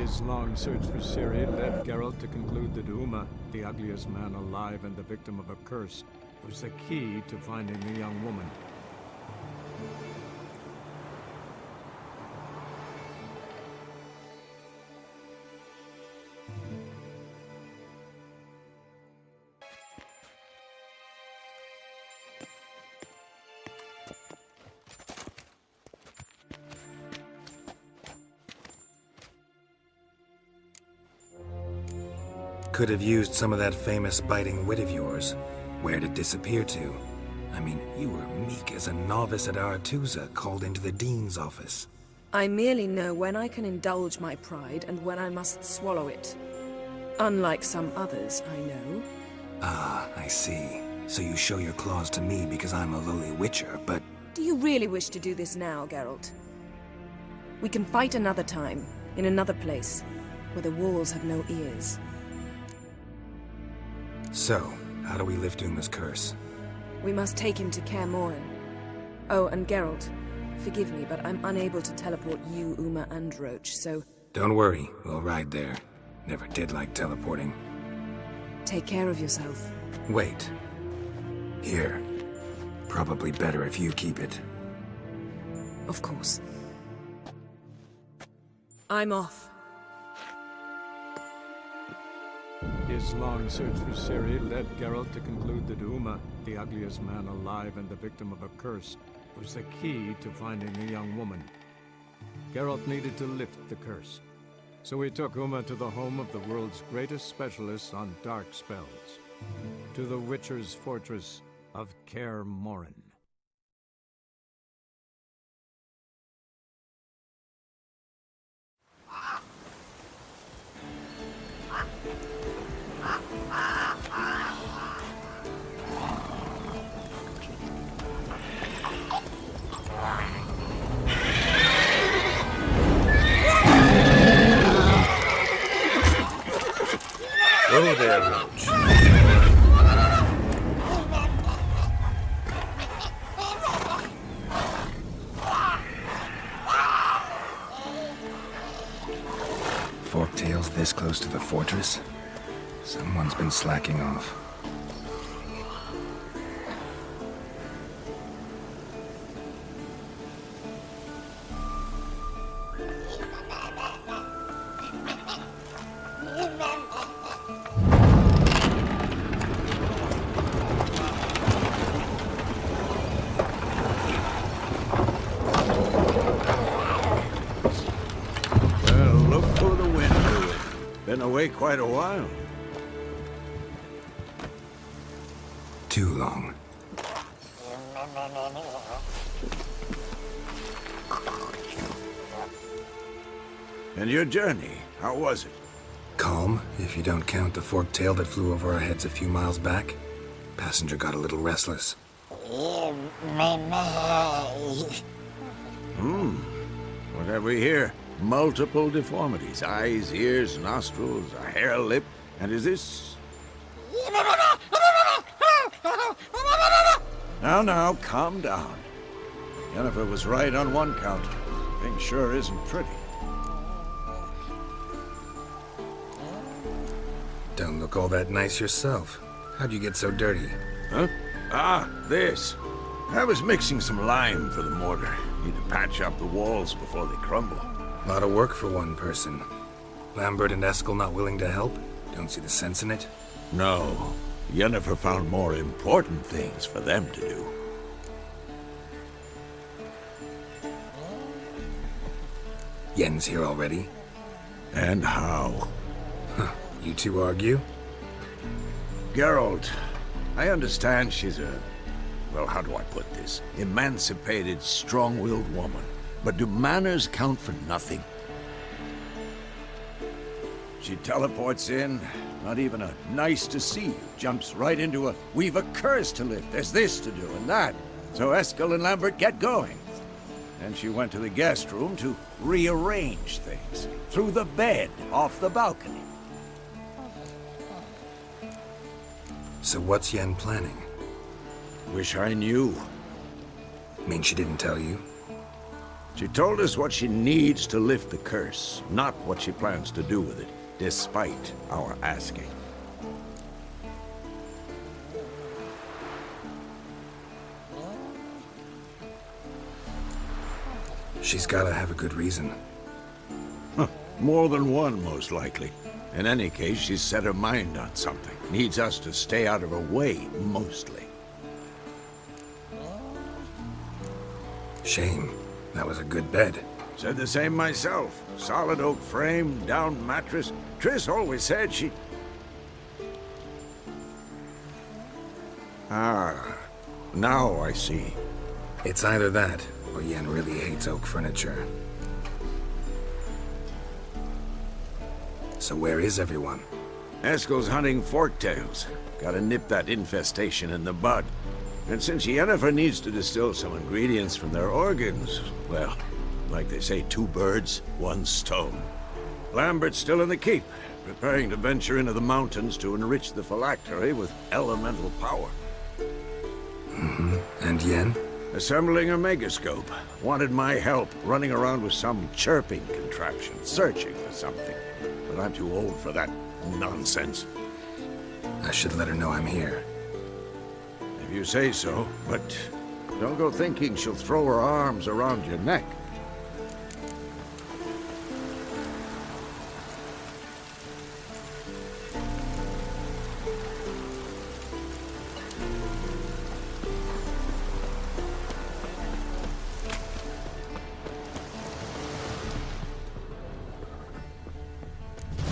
His long search for Ciri led Geralt to conclude that Uma, the ugliest man alive and the victim of a curse, was the key to finding the young woman. Could have used some of that famous biting wit of yours. Where'd it disappear to? I mean, you were meek as a novice at Aretusa called into the Dean's office. I merely know when I can indulge my pride and when I must swallow it. Unlike some others, I know. Ah, I see. So you show your claws to me because I'm a lowly witcher, but... Do you really wish to do this now, Geralt? We can fight another time, in another place, where the walls have no ears. So, how do we lift Uma's curse? We must take him to Kaer Morhen. Oh, and Geralt, forgive me, but I'm unable to teleport you, Uma, and Roach, so... Don't worry, we'll ride there. Never did like teleporting. Take care of yourself. Wait. Here. Probably better if you keep it. Of course. I'm off. His long search for Ciri led Geralt to conclude that Uma, the ugliest man alive and the victim of a curse, was the key to finding the young woman. Geralt needed to lift the curse, so he took Uma to the home of the world's greatest specialist on dark spells, to the Witcher's fortress of Kaer Morhen. Hello there, Roach. Forktails this close to the fortress? Someone's been slacking off. Been away quite a while. Too long. And your journey, how was it? Calm, if you don't count the forktail that flew over our heads a few miles back. Passenger got a little restless. What have we here? Multiple deformities. Eyes, ears, nostrils, a hair lip. And is this... Now, calm down. Yennefer was right on one count. Thing sure isn't pretty. Don't look all that nice yourself. How'd you get so dirty? Huh? Ah, this. I was mixing some lime for the mortar. Need to patch up the walls before they crumble. A lot of work for one person. Lambert and Eskel not willing to help? Don't see the sense in it? No. Yennefer found more important things for them to do. Yen's here already? And how? You two argue? Geralt, I understand she's a... well, how do I put this? Emancipated, strong-willed woman. But do manners count for nothing? She teleports in, not even a nice to see you, jumps right into a we've a curse to lift, there's this to do and that. So Eskel and Lambert get going. And she went to the guest room to rearrange things. Through the bed, off the balcony. So what's Yen planning? Wish I knew. Mean she didn't tell you? She told us what she needs to lift the curse, not what she plans to do with it, despite our asking. She's gotta have a good reason. More than one, most likely. In any case, she's set her mind on something. Needs us to stay out of her way, mostly. Shame. That was a good bed. Said the same myself. Solid oak frame, down mattress. Triss always said she... Ah, now I see. It's either that, or Yen really hates oak furniture. So where is everyone? Eskel's hunting forktails. Gotta nip that infestation in the bud. And since Yennefer needs to distill some ingredients from their organs, well, like they say, 2 birds, 1 stone. Lambert's still in the keep, preparing to venture into the mountains to enrich the phylactery with elemental power. Mm-hmm. And Yen? Assembling a megascope. Wanted my help running around with some chirping contraption, searching for something. But I'm too old for that nonsense. I should let her know I'm here. If you say so, but don't go thinking she'll throw her arms around your neck.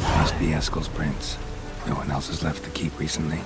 Must be Eskel's prints. No one else has left the keep recently.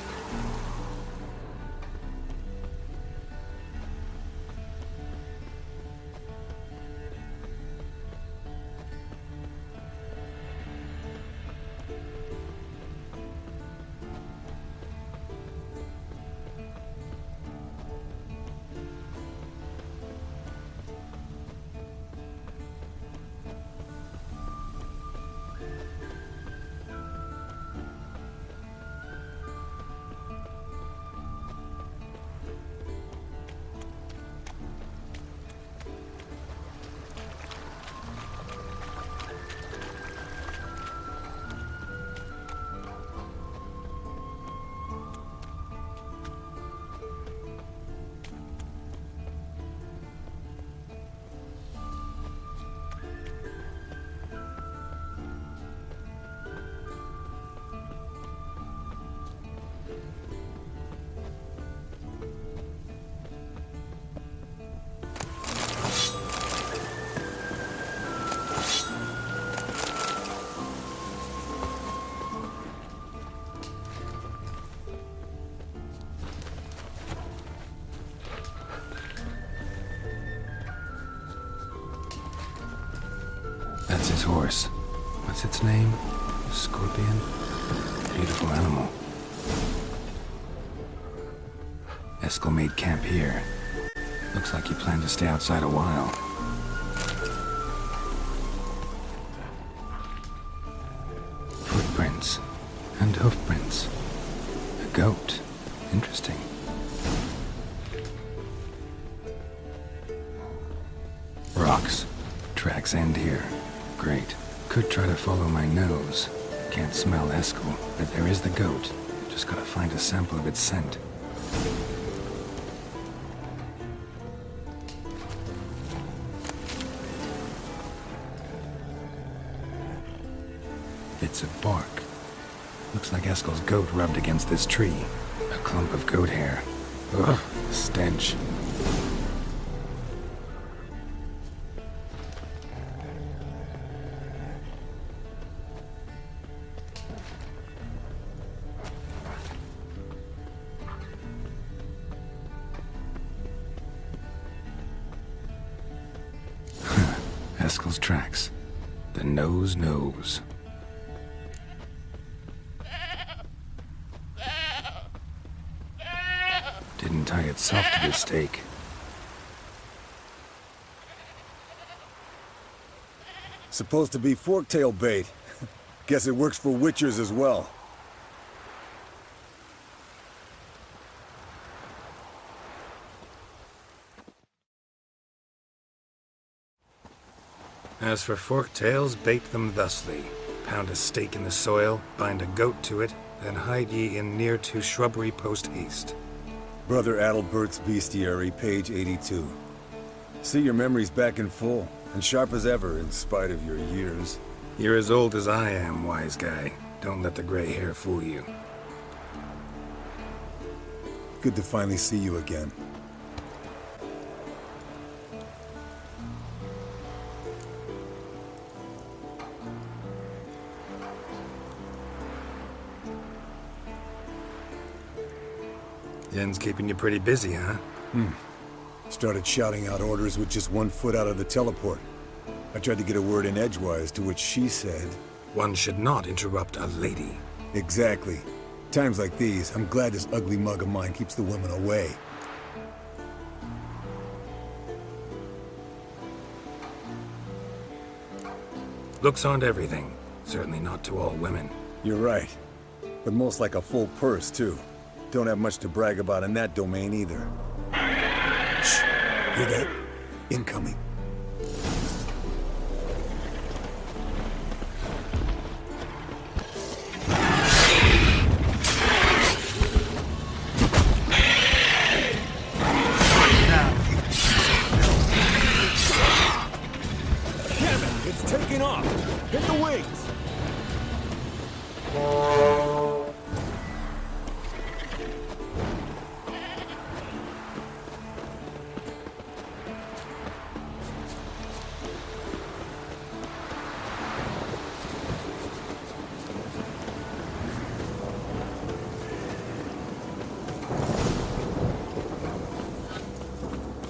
That's his horse. What's its name? Scorpion? Beautiful animal. Eskel made camp here. Looks like he planned to stay outside a while. Footprints. And hoofprints. A goat. Interesting. Rocks. Tracks end here. Great. Could try to follow my nose. Can't smell Eskel, but there is the goat. Just gotta find a sample of its scent. Bits of bark. Looks like Eskel's goat rubbed against this tree. A clump of goat hair. Ugh, stench. Eskel's tracks. The nose knows. Didn't tie itself to the stake. Supposed to be forktail bait. Guess it works for witchers as well. As for fork-tails, bait them thusly. Pound a stake in the soil, bind a goat to it, then hide ye in near to shrubbery post-haste. Brother Adalbert's Bestiary, page 82. See, your memory's back in full, and sharp as ever, in spite of your years. You're as old as I am, wise guy. Don't let the gray hair fool you. Good to finally see you again. Yen's keeping you pretty busy, huh? Started shouting out orders with just 1 foot out of the teleport. I tried to get a word in edgewise, to which she said... One should not interrupt a lady. Exactly. Times like these, I'm glad this ugly mug of mine keeps the women away. Looks aren't everything. Certainly not to all women. You're right. But most like a full purse, too. Don't have much to brag about in that domain, either. Shh! Hear that? Incoming. Damn it! It's taking off! Hit the wings!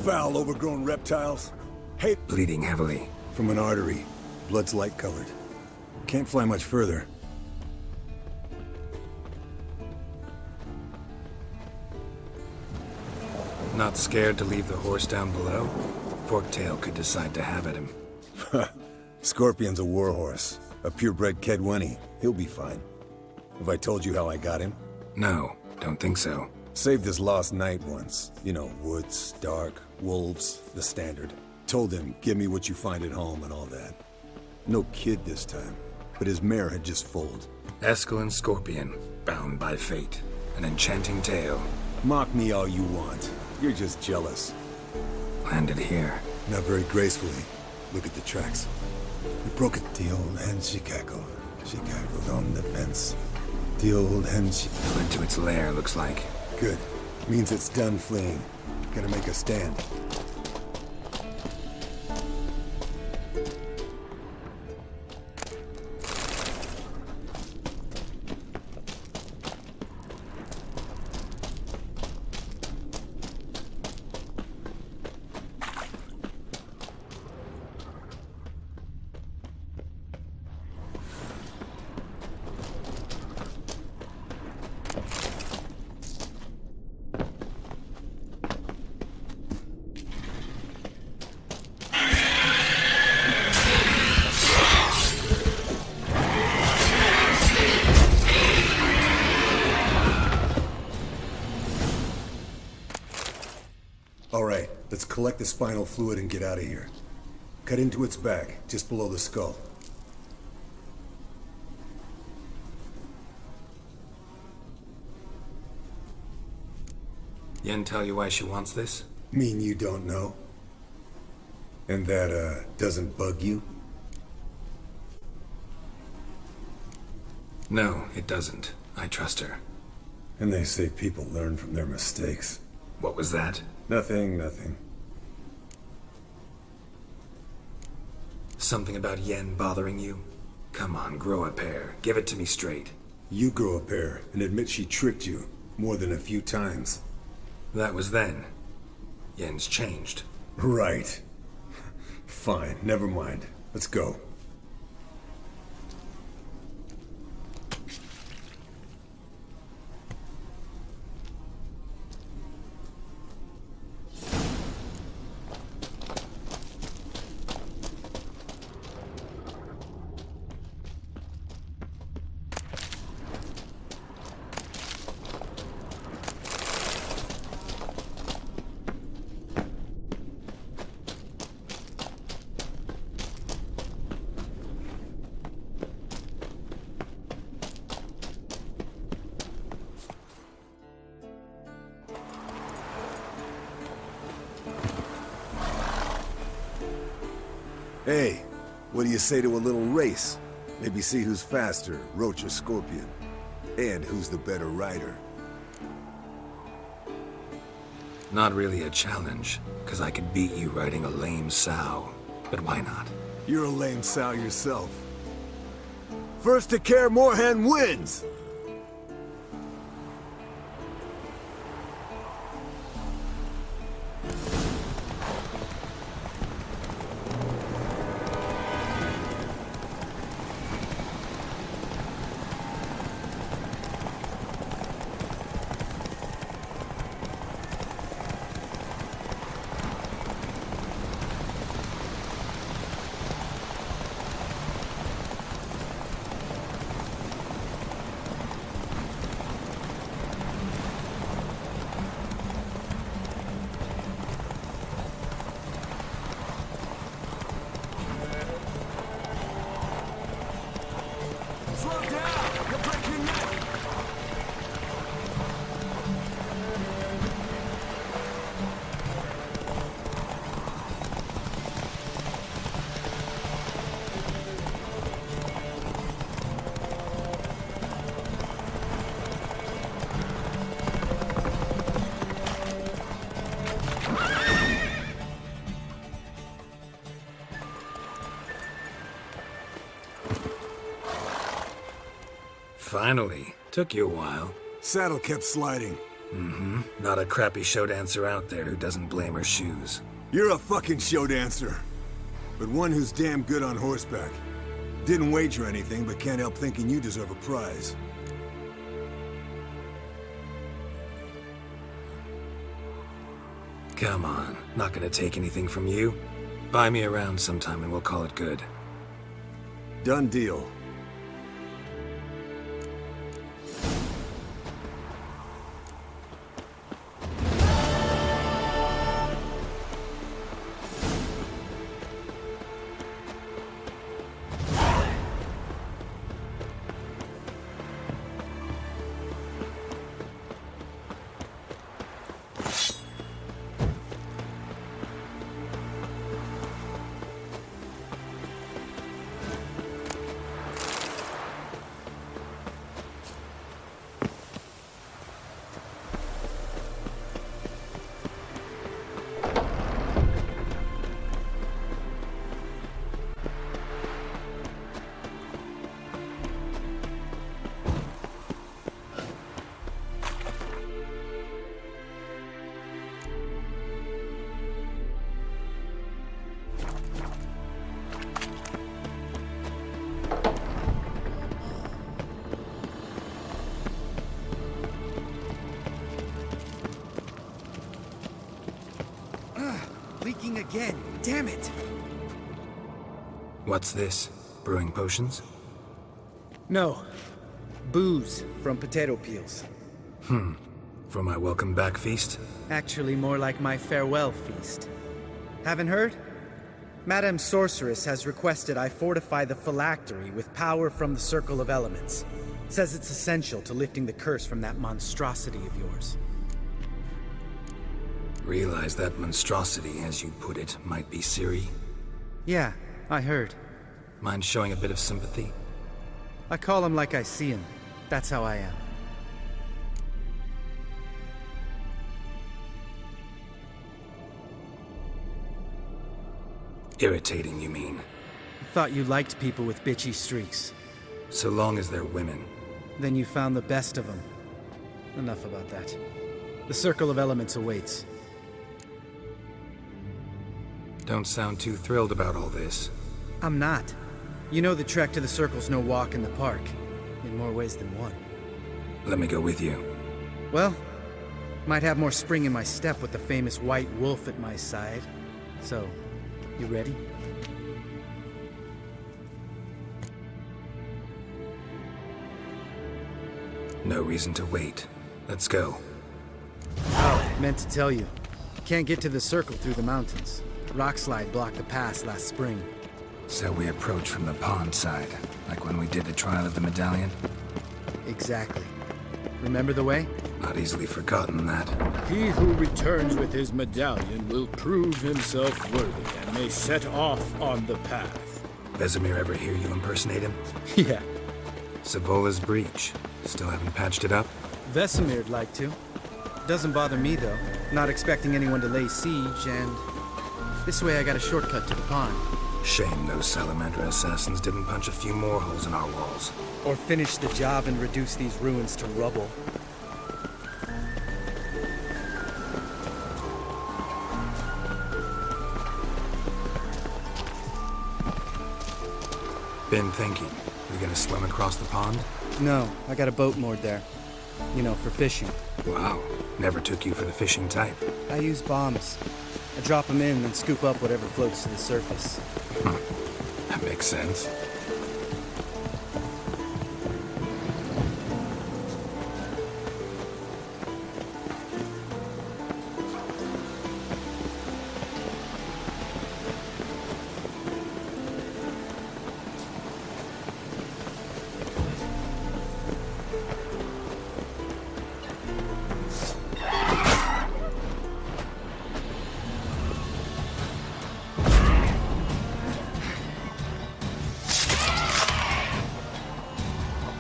Foul, overgrown reptiles. Hey, Bleeding heavily. from an artery. Blood's light-colored. Can't fly much further. Not scared to leave the horse down below? Forktail could decide to have at him. Scorpion's a warhorse. A purebred Kedwenny. He'll be fine. Have I told you how I got him? No, don't think so. Saved his lost knight once. You know, woods, dark, wolves, the standard. Told him, give me what you find at home and all that. No kid this time, but his mare had just foaled. Eskel and Scorpion, bound by fate. An enchanting tale. Mock me all you want. You're just jealous. Landed here. Not very gracefully. Look at the tracks. We broke it. The old hen, she cackled. She cackled on the fence. The old hen, she... Fled to its lair, looks like. Good. Means it's done fleeing. Gonna make a stand. All right, let's collect the spinal fluid and get out of here. Cut into its back, just below the skull. Yen tell you why she wants this? Mean you don't know? And that, doesn't bug you? No, it doesn't. I trust her. And they say people learn from their mistakes. What was that? Nothing, nothing. Something about Yen bothering you? Come on, grow a pair. Give it to me straight. You grow a pair and admit she tricked you more than a few times. That was then. Yen's changed. Right. Fine, never mind. Let's go. Hey, what do you say to a little race? Maybe see who's faster, Roach or Scorpion. And who's the better rider. Not really a challenge, because I could beat you riding a lame sow. But why not? You're a lame sow yourself. First to Kaer Morhen wins! Slow down! You'll break your neck! Finally. Took you a while. Saddle kept sliding. Not a crappy show dancer out there who doesn't blame her shoes. You're a fucking show dancer. But one who's damn good on horseback. Didn't wager anything, but can't help thinking you deserve a prize. Come on, not gonna take anything from you. Buy me around sometime and we'll call it good. Done deal. Leaking again. Damn it! What's this? Brewing potions? No. Booze from potato peels. For my welcome back feast? Actually, more like my farewell feast. Haven't heard? Madame Sorceress has requested I fortify the phylactery with power from the Circle of Elements. Says it's essential to lifting the curse from that monstrosity of yours. Realize that monstrosity, as you put it, might be Ciri? Yeah, I heard. Mind showing a bit of sympathy? I call him like I see him. That's how I am. Irritating, you mean? Thought you liked people with bitchy streaks. So long as they're women. Then you found the best of them. Enough about that. The Circle of Elements awaits. Don't sound too thrilled about all this. I'm not. You know the trek to the Circle's no walk in the park. In more ways than one. Let me go with you. Well, might have more spring in my step with the famous White Wolf at my side. So, you ready? No reason to wait. Let's go. Oh, meant to tell you. Can't get to the Circle through the mountains. Rockslide blocked the pass last spring. So we approach from the pond side, like when we did the trial of the medallion? Exactly. Remember the way? Not easily forgotten, that. He who returns with his medallion will prove himself worthy and may set off on the path. Vesemir ever hear you impersonate him? Yeah, Savola's breach. Still haven't patched it up? Vesemir'd like to. Doesn't bother me, though. Not expecting anyone to lay siege, and this way I got a shortcut to the pond. Shame those Salamander assassins didn't punch a few more holes in our walls. Or finish the job and reduce these ruins to rubble. Been thinking. We gonna swim across the pond? No, I got a boat moored there. You know, for fishing. Wow. Never took you for the fishing type. I use bombs. I drop them in and scoop up whatever floats to the surface. That makes sense.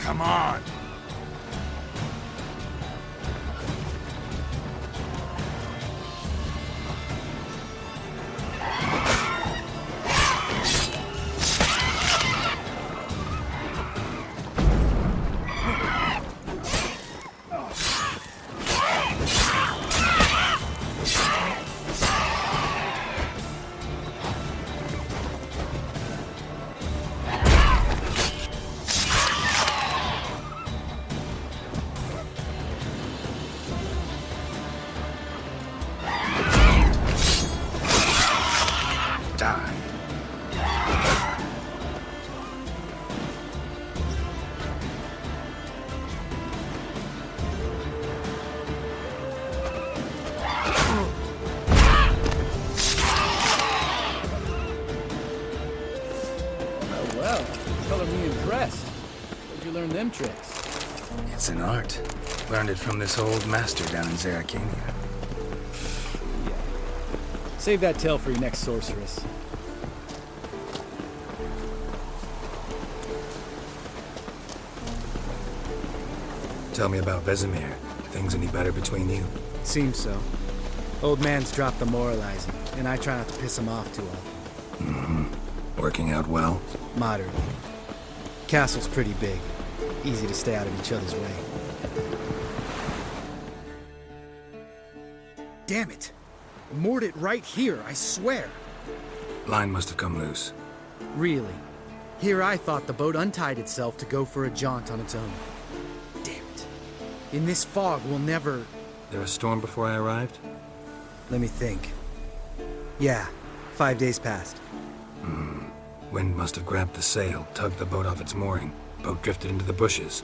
Come on! Well, color me impressed. Where'd you learn them tricks? It's an art. Learned it from this old master down in Zeracania. Save that tale for your next sorceress. Tell me about Vesemir. Things any better between you? Seems so. Old man's dropped the moralizing, and I try not to piss him off too often. Working out well? Moderately. Castle's pretty big. Easy to stay out of each other's way. Damn it! Moored it right here, I swear. Line must have come loose. Really. Here I thought the boat untied itself to go for a jaunt on its own. Damn it. In this fog, we'll never... There a storm before I arrived? Let me think. Yeah, 5 days passed. Wind must have grabbed the sail, tugged the boat off its mooring. Boat drifted into the bushes.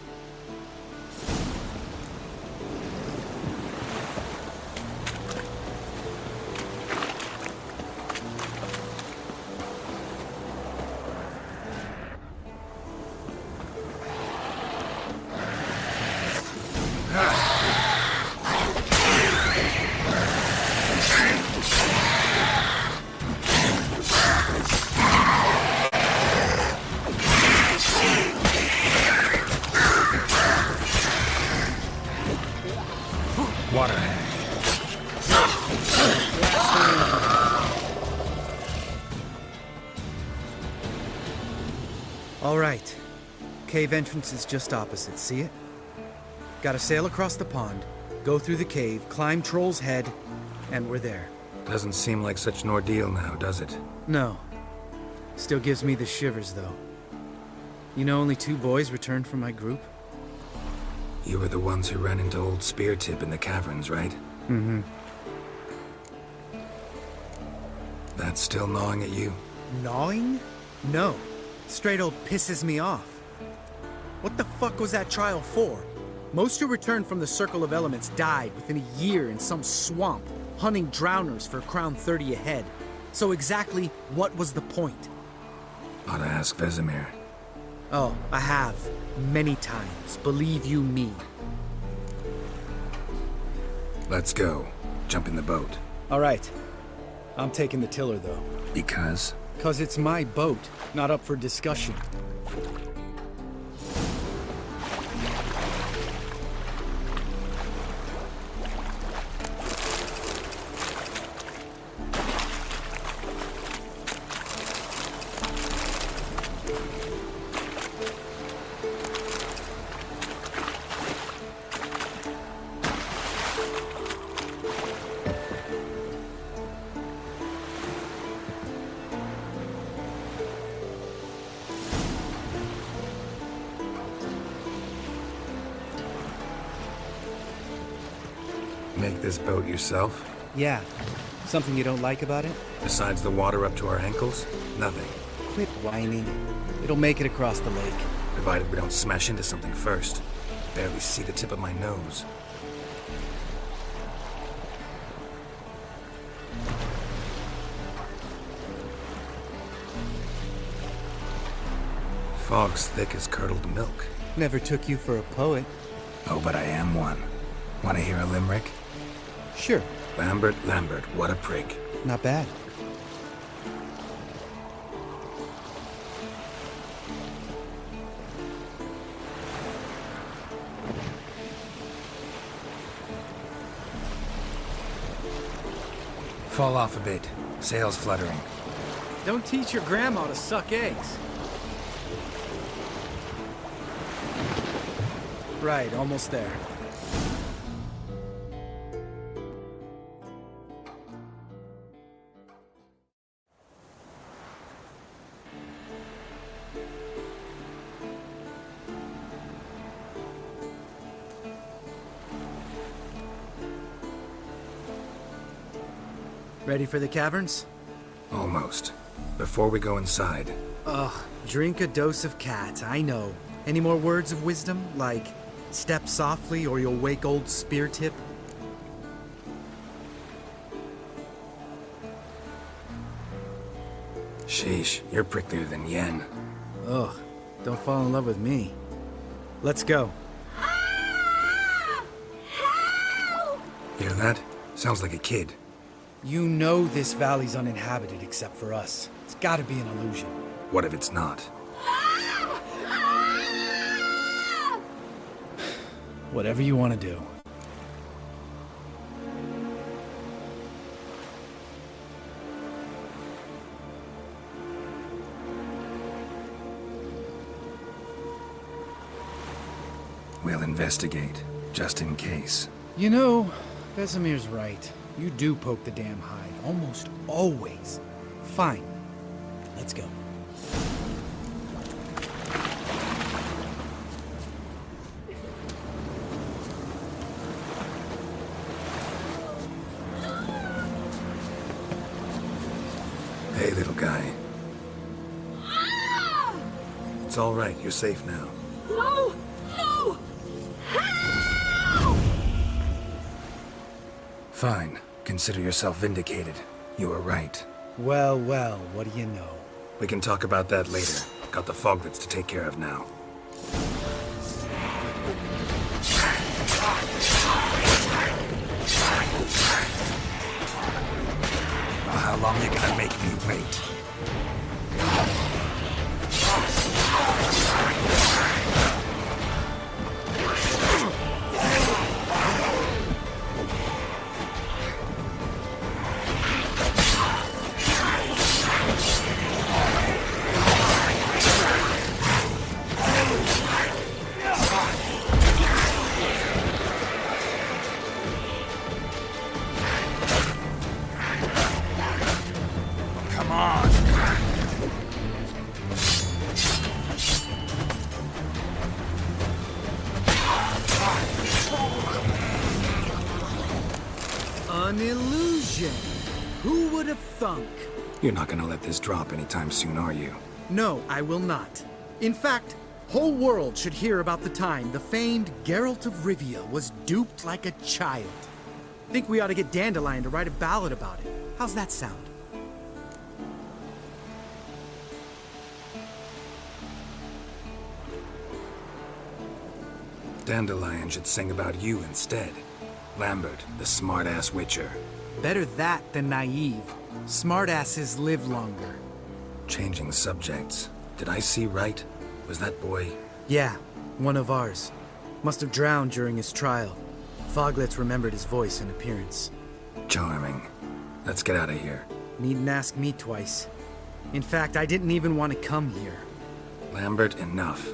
Water hag. All right. Cave entrance is just opposite, see it? Gotta sail across the pond, go through the cave, climb Troll's Head, and we're there. Doesn't seem like such an ordeal now, does it? No. Still gives me the shivers, though. You know only 2 boys returned from my group? You were the ones who ran into old Spear Tip in the caverns, right? Mm-hmm. That's still gnawing at you? Gnawing? No. Straight old pisses me off. What the fuck was that trial for? Most who returned from the Circle of Elements died within a year in some swamp, hunting drowners for Crown 30 a head. So exactly what was the point? Ought to ask Vesemir. Oh, I have. Many times. Believe you me. Let's go. Jump in the boat. All right. I'm taking the tiller, though. Because? 'Cause it's my boat, not up for discussion. Make this boat yourself? Yeah. Something you don't like about it? Besides the water up to our ankles? Nothing. Quit whining. It'll make it across the lake. Provided we don't smash into something first. Barely see the tip of my nose. Fog's thick as curdled milk. Never took you for a poet. Oh, but I am one. Want to hear a limerick? Sure. Lambert, Lambert, what a prig. Not bad. Fall off a bit. Sails fluttering. Don't teach your grandma to suck eggs. Right, almost there. Ready for the caverns? Almost. Before we go inside, Ugh, drink a dose of cat, I know. Any more words of wisdom, like step softly or you'll wake old spear tip? sheesh, you're pricklier than Yen. Ugh, don't fall in love with me. Let's go. Hear that? Sounds like a kid. You know this valley's uninhabited except for us. It's gotta be an illusion. What if it's not? Whatever you want to do. We'll investigate, just in case. You know, Vesemir's right. You do poke the damn hide, almost always. Fine. Let's go. Hey, little guy. It's all right, you're safe now. No! No! Fine. Consider yourself vindicated. You were right. Well, well, what do you know? We can talk about that later. Got the foglets to take care of now. Oh, how long you gonna make me wait? Come on! An illusion! Who would have thunk? You're not gonna let this drop anytime soon, are you? No, I will not. In fact, whole world should hear about the time the famed Geralt of Rivia was duped like a child. Think we ought to get Dandelion to write a ballad about it. How's that sound? Dandelion should sing about you instead. Lambert, the smart-ass Witcher. Better that than naive. Smartasses live longer. Changing subjects. Did I see right? Was that boy... Yeah, one of ours. Must have drowned during his trial. Foglets remembered his voice and appearance. Charming. Let's get out of here. Needn't ask me twice. In fact, I didn't even want to come here. Lambert, enough.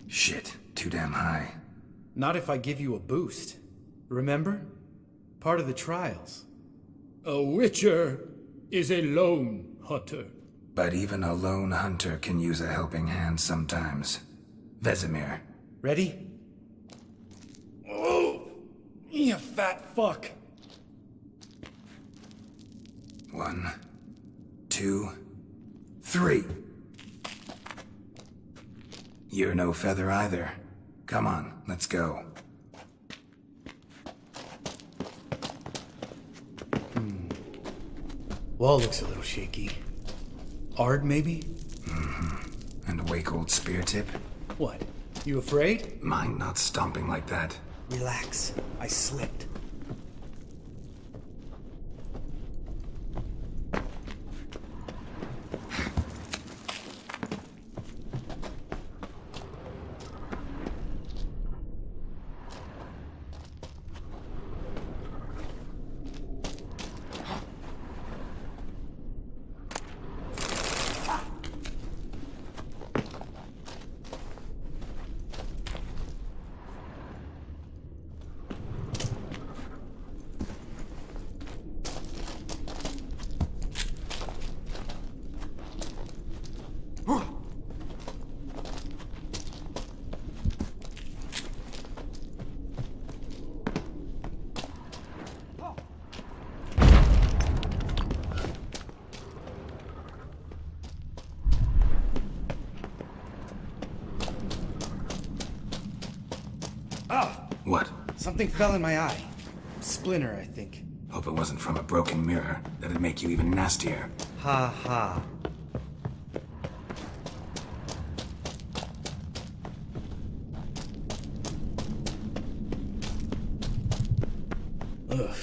Shit, too damn high. Not if I give you a boost. Remember? Part of the trials. A Witcher is a lone hunter. But even a lone hunter can use a helping hand sometimes. Vesemir. Ready? Oh! You fat fuck! 1, 2, 3. You're no feather either. Come on, let's go. Wall looks a little shaky. Ard, maybe? And a wake old spear tip? What? You afraid? Mind not stomping like that. Relax. I slipped. What? Something fell in my eye. Splinter, I think. Hope it wasn't from a broken mirror. That'd make you even nastier. Ha ha. Ugh.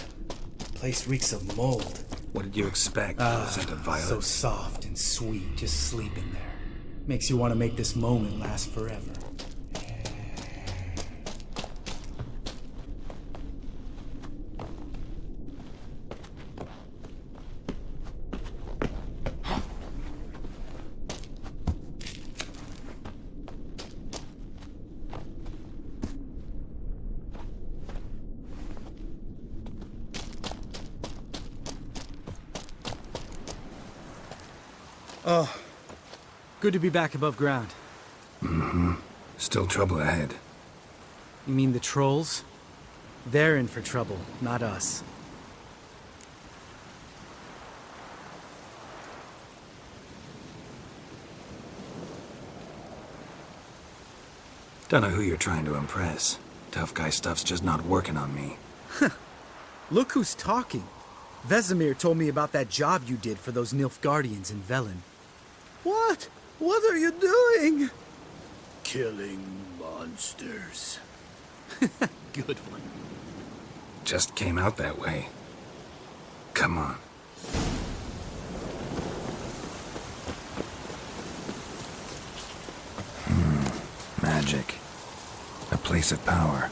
Place reeks of mold. What did you expect? Scent of violet? So soft and sweet, just sleeping there. Makes you want to make this moment last forever. Oh, good to be back above ground. Still trouble ahead. You mean the trolls? They're in for trouble, not us. Don't know who you're trying to impress. Tough guy stuff's just not working on me. Look who's talking. Vesemir told me about that job you did for those Nilfgaardians in Velen. What? What are you doing? Killing monsters. Good one. Just came out that way. Come on. Magic. A place of power.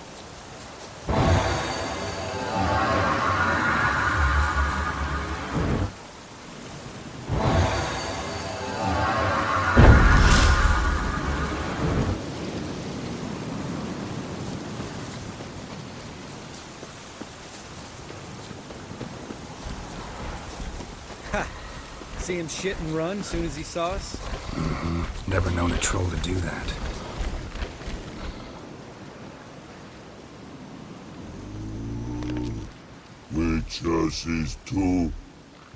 See him shit and run soon as he saw us? Never known a troll to do that. Witcher is to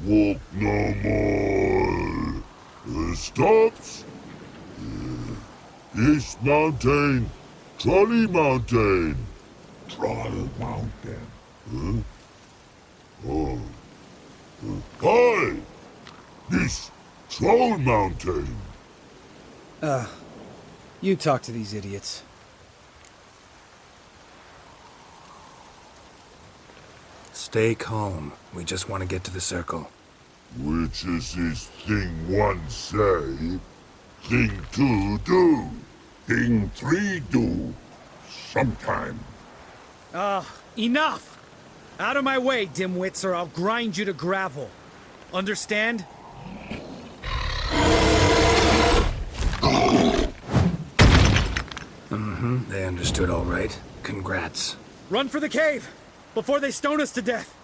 walk no more. Stops. East Mountain, Trolley Mountain. Troll Mountain. Oh. Hi! This Troll Mountain. You talk to these idiots. Stay calm. We just want to get to the circle. Which is this thing one say, thing two do, thing three do, sometime. Enough! Out of my way, dimwits, or I'll grind you to gravel. Understand? They understood all right. Congrats. Run for the cave! Before they stone us to death!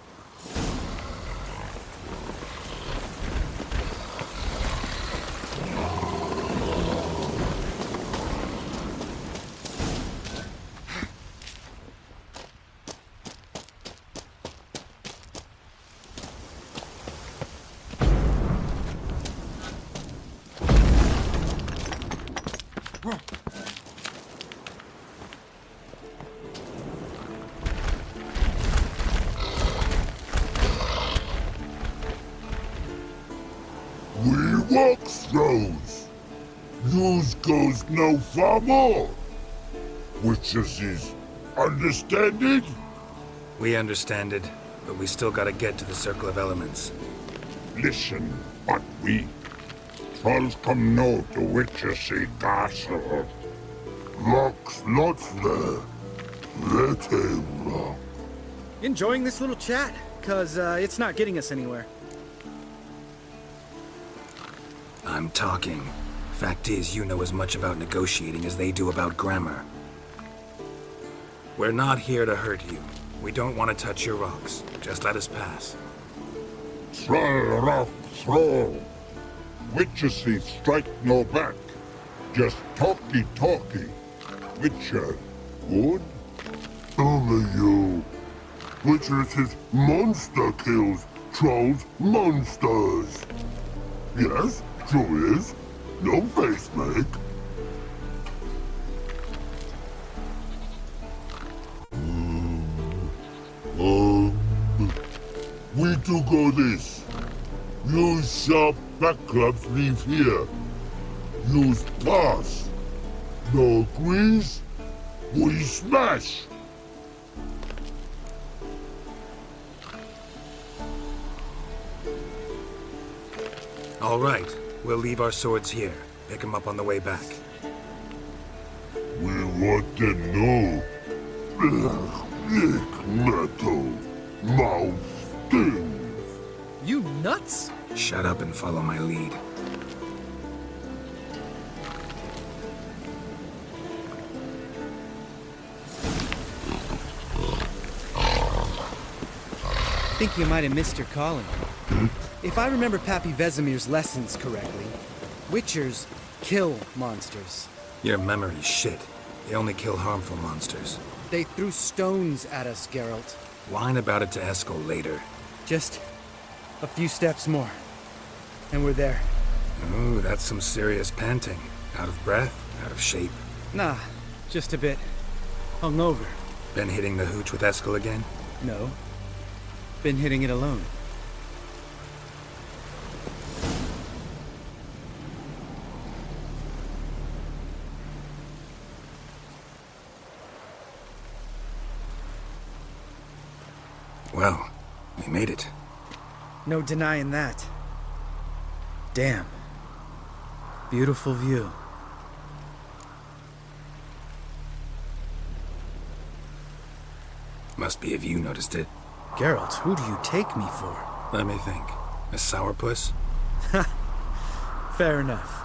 We walk throws. News goes no far more. Which is understand it? We understand it, but we still gotta get to the Circle of Elements. Listen, but we trolls come no to Witcher3 castle. Locks lots there. Let him rock. Enjoying this little chat? Cause, it's not getting us anywhere. I'm talking. Fact is, you know as much about negotiating as they do about grammar. We're not here to hurt you. We don't want to touch your rocks. Just let us pass. Troll rock throw. Witcher3 strike no back. Just talky. Witcher, good? Only you. Witcher3 monster kills trolls monsters. Yes, true is. No face make. We do go this. Use sharp back clubs leave here. Use pass. No agrees? We smash. All right. We'll leave our swords here. Pick them up on the way back. We want to know. Thick metal. Mouth stings. You nuts? Shut up and follow my lead. Think you might have missed your calling. If I remember Pappy Vesemir's lessons correctly, Witchers kill monsters. Your memory's shit. They only kill harmful monsters. They threw stones at us, Geralt. Whine about it to Eskel later. Just a few steps more, and we're there. Ooh, that's some serious panting. Out of breath, out of shape. Nah, Just a bit hungover. Been hitting the hooch with Eskel again? No. Been hitting it alone. Well, we made it. No denying that. Damn. Beautiful view. Must be if you noticed it. Geralt, who do you take me for? Let me think. A sourpuss? Fair enough.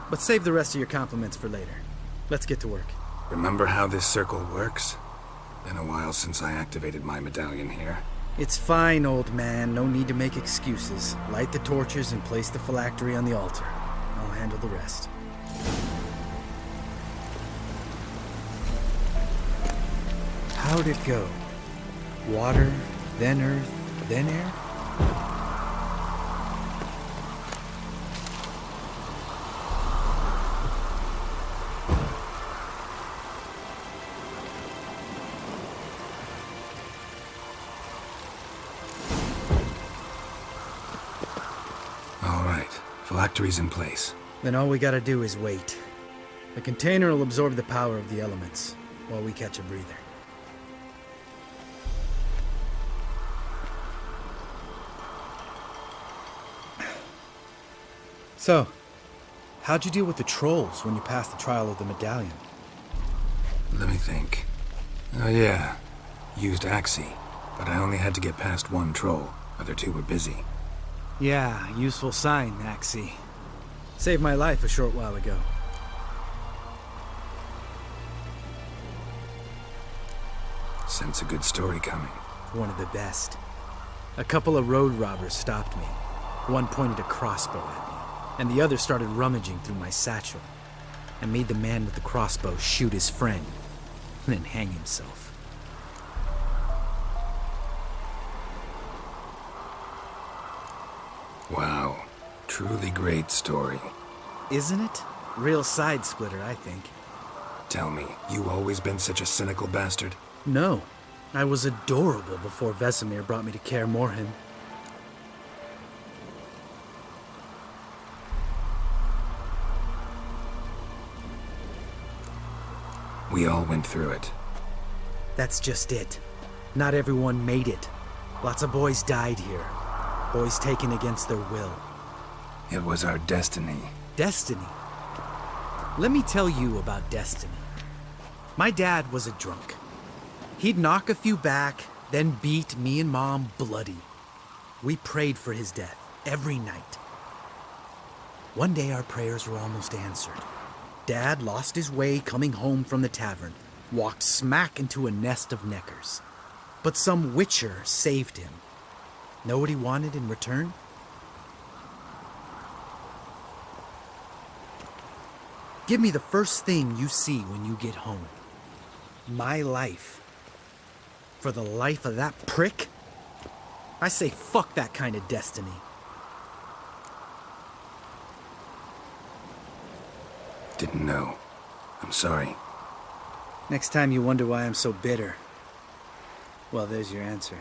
But save the rest of your compliments for later. Let's get to work. Remember how this circle works? Been a while since I activated my medallion here. It's fine, old man. No need to make excuses. Light the torches and place the phylactery on the altar. I'll handle the rest. How'd it go? Water, then earth, then air? All right, phylactery's in place. Then all we gotta do is wait. The container will absorb the power of the elements, while we catch a breather. So, how'd you deal with the trolls when you passed the trial of the medallion? Let me think. Oh yeah, used Axie, but I only had to get past one troll. Other two were busy. Yeah, useful sign, Axie. Saved my life a short while ago. Sense a good story coming. One of the best. A couple of road robbers stopped me. One pointed a crossbow at me, and the other started rummaging through my satchel. I made the man with the crossbow shoot his friend, and then hang himself. Wow, truly great story. Isn't it? Real side splitter, I think. Tell me, you always been such a cynical bastard? No, I was adorable before Vesemir brought me to Kaer Morhen. We all went through it. That's just it. Not everyone made it. Lots of boys died here. Boys taken against their will. It was our destiny. Destiny? Let me tell you about destiny. My dad was a drunk. He'd knock a few back, then beat me and Mom bloody. We prayed for his death every night. One day our prayers were almost answered. Dad lost his way coming home from the tavern, walked smack into a nest of neckers. But some witcher saved him. Know what he wanted in return? Give me the first thing you see when you get home. My life. For the life of that prick? I say fuck that kind of destiny. Didn't know. I'm sorry. Next time you wonder why I'm so bitter, well, there's your answer.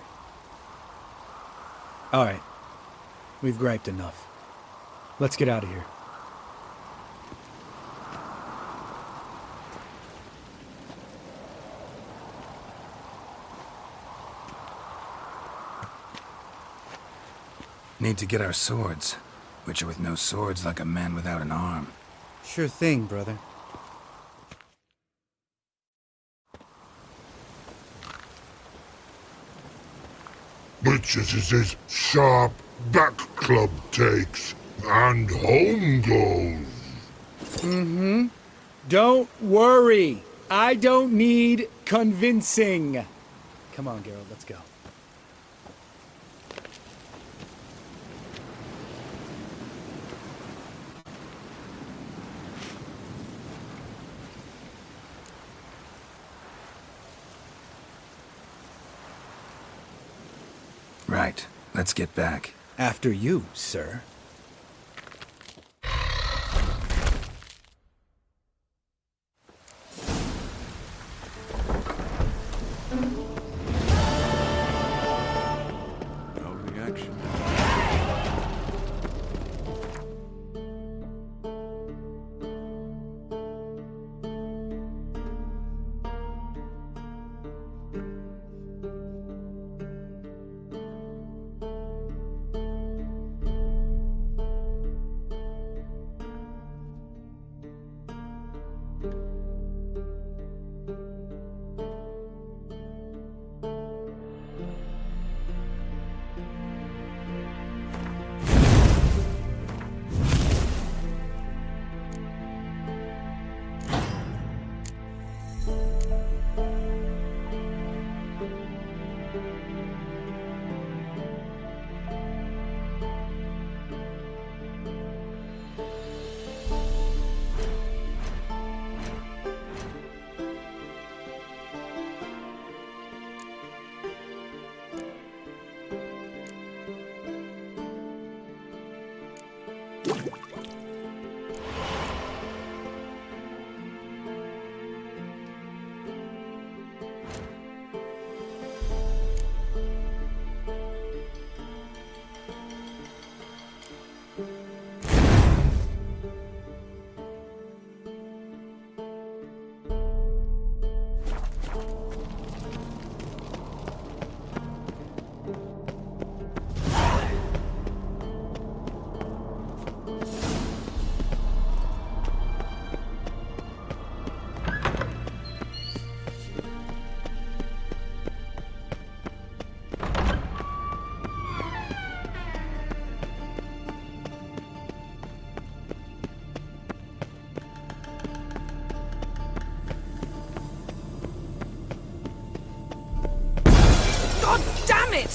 All right. We've griped enough. Let's get out of here. Need to get our swords. Witcher with no swords like a man without an arm. Sure thing, brother. Witches' sharp back club takes, and home goes. Don't worry. I don't need convincing. Come on, Geralt, let's go. Right. Let's get back. After you, sir.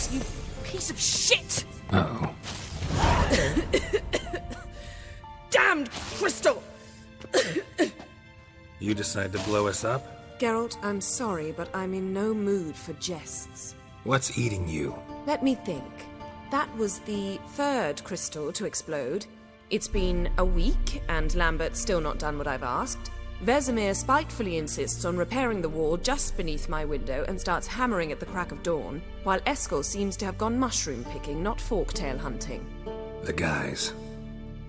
this, you piece of shit! Uh-oh. Damned crystal! You decide to blow us up? Geralt, I'm sorry, but I'm in no mood for jests. What's eating you? Let me think. That was the third crystal to explode. It's been a week, and Lambert's still not done what I've asked. Vesemir spitefully insists on repairing the wall just beneath my window and starts hammering at the crack of dawn, while Eskel seems to have gone mushroom picking, not forktail hunting. The guys.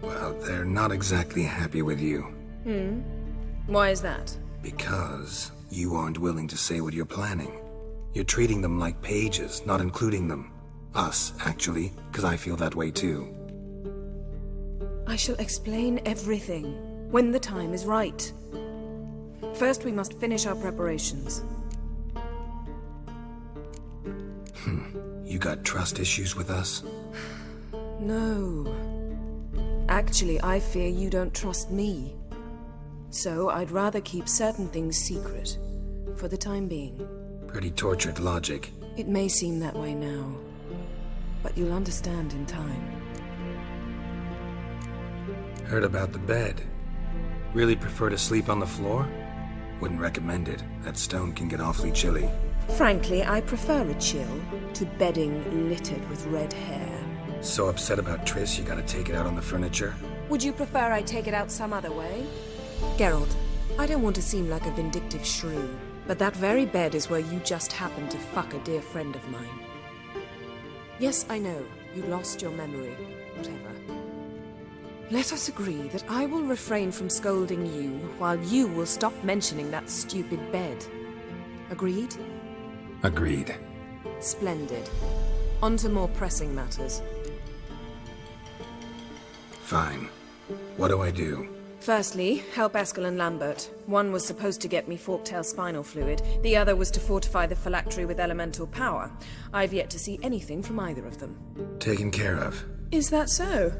Well, they're not exactly happy with you. Why is that? Because you aren't willing to say what you're planning. You're treating them like pages, not including them. Us, actually, because I feel that way too. I shall explain everything when the time is right. First, we must finish our preparations. You got trust issues with us? No. Actually, I fear you don't trust me. So I'd rather keep certain things secret, for the time being. Pretty tortured logic. It may seem that way now, but you'll understand in time. Heard about the bed. Really prefer to sleep on the floor? Wouldn't recommend it. That stone can get awfully chilly. Frankly, I prefer a chill to bedding littered with red hair. So upset about Triss, you gotta take it out on the furniture? Would you prefer I take it out some other way? Geralt, I don't want to seem like a vindictive shrew, but that very bed is where you just happened to fuck a dear friend of mine. Yes, I know, you lost your memory. Whatever. Let us agree that I will refrain from scolding you, while you will stop mentioning that stupid bed. Agreed? Agreed. Splendid. On to more pressing matters. Fine. What do I do? Firstly, help Eskel and Lambert. One was supposed to get me forktail spinal fluid, the other was to fortify the phylactery with elemental power. I've yet to see anything from either of them. Taken care of. Is that so?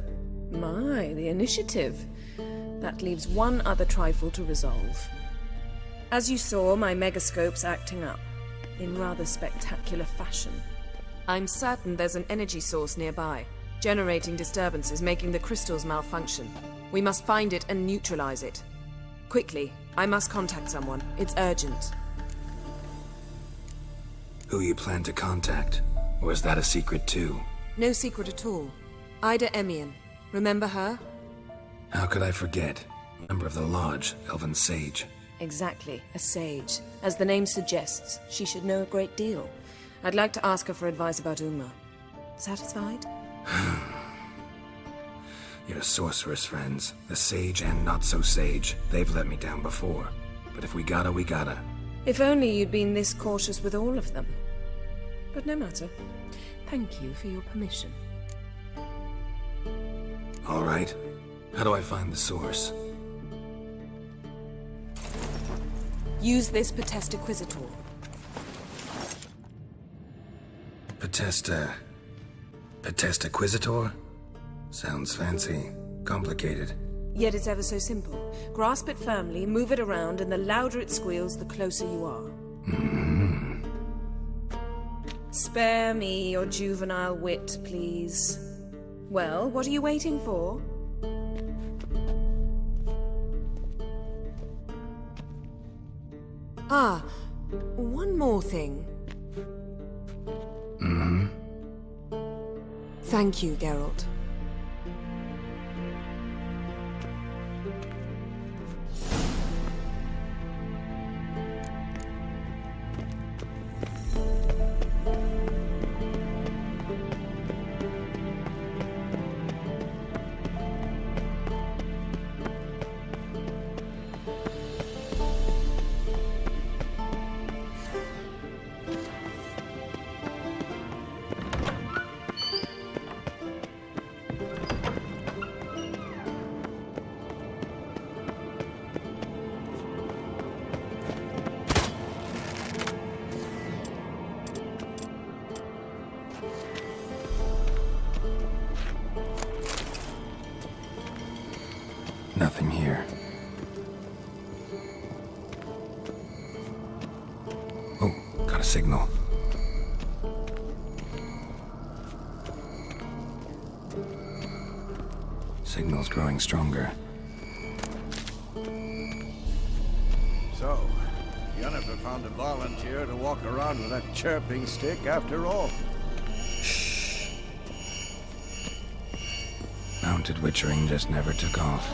My, the initiative. That leaves one other trifle to resolve. As you saw, my megascope's acting up, in rather spectacular fashion. I'm certain there's an energy source nearby, generating disturbances, making the crystals malfunction. We must find it and neutralize it. Quickly, I must contact someone. It's urgent. Who you plan to contact? Or is that a secret too? No secret at all. Ida Emian. Remember her? How could I forget? Member of the Lodge, Elven Sage. Exactly, a sage. As the name suggests, she should know a great deal. I'd like to ask her for advice about Uma. Satisfied? Your sorceress friends, the sage and not-so-sage, they've let me down before. But if we gotta, we gotta. If only you'd been this cautious with all of them. But no matter. Thank you for your permission. All right. How do I find the source? Use this Potestaquizator. Potestaquizator? Sounds fancy. Complicated. Yet it's ever so simple. Grasp it firmly, move it around, and the louder it squeals, the closer you are. Spare me your juvenile wit, please. Well, what are you waiting for? Ah, one more thing. Thank you, Geralt. Nothing here. Oh, got a signal. Signal's growing stronger. So, Yennefer found a volunteer to walk around with that chirping stick after all. Mounted witchering just never took off.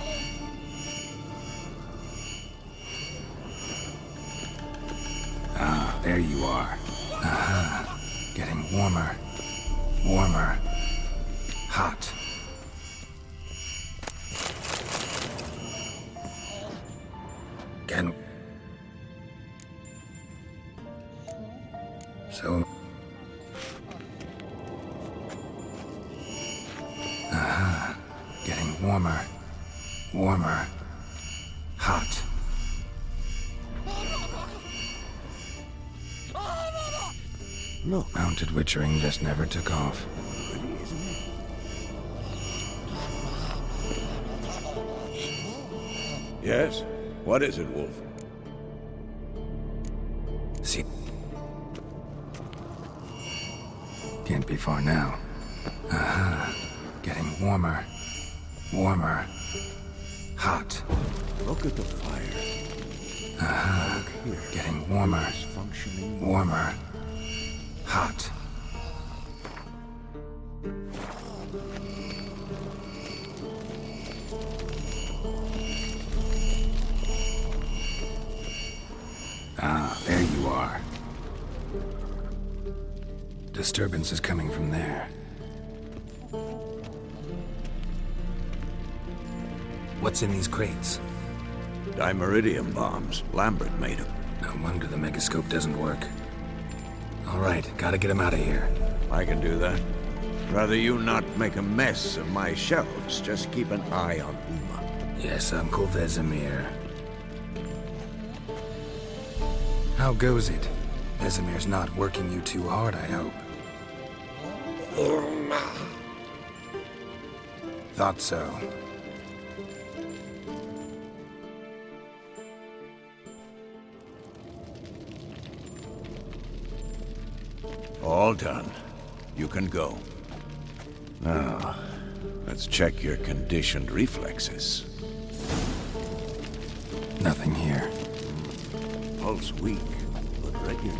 Ah, there you are. Aha. Getting warmer. Warmer. Hot. Can... So... Aha. Getting warmer. Warmer. Hot. Look, Mounted witchering just never took off. pretty, isn't it? Yes? What is it, Wolf? See... Can't be far now. Aha. Getting warmer. Warmer. Hot. Look at the fire. Aha. Look here. Getting warmer. It's functioning. Warmer. Hot. Ah, there you are. Disturbance is coming from there. What's in these crates? Dimeridium bombs. Lambert made them. No wonder the megascope doesn't work. All right, gotta get him out of here. I can do that. Rather you not make a mess of my shelves. Just keep an eye on Uma. Yes, Uncle Vesemir. How goes it? Vesemir's not working you too hard, I hope. Thought so. All done. You can go. Now, let's check your conditioned reflexes. Nothing here. Pulse weak, but regular.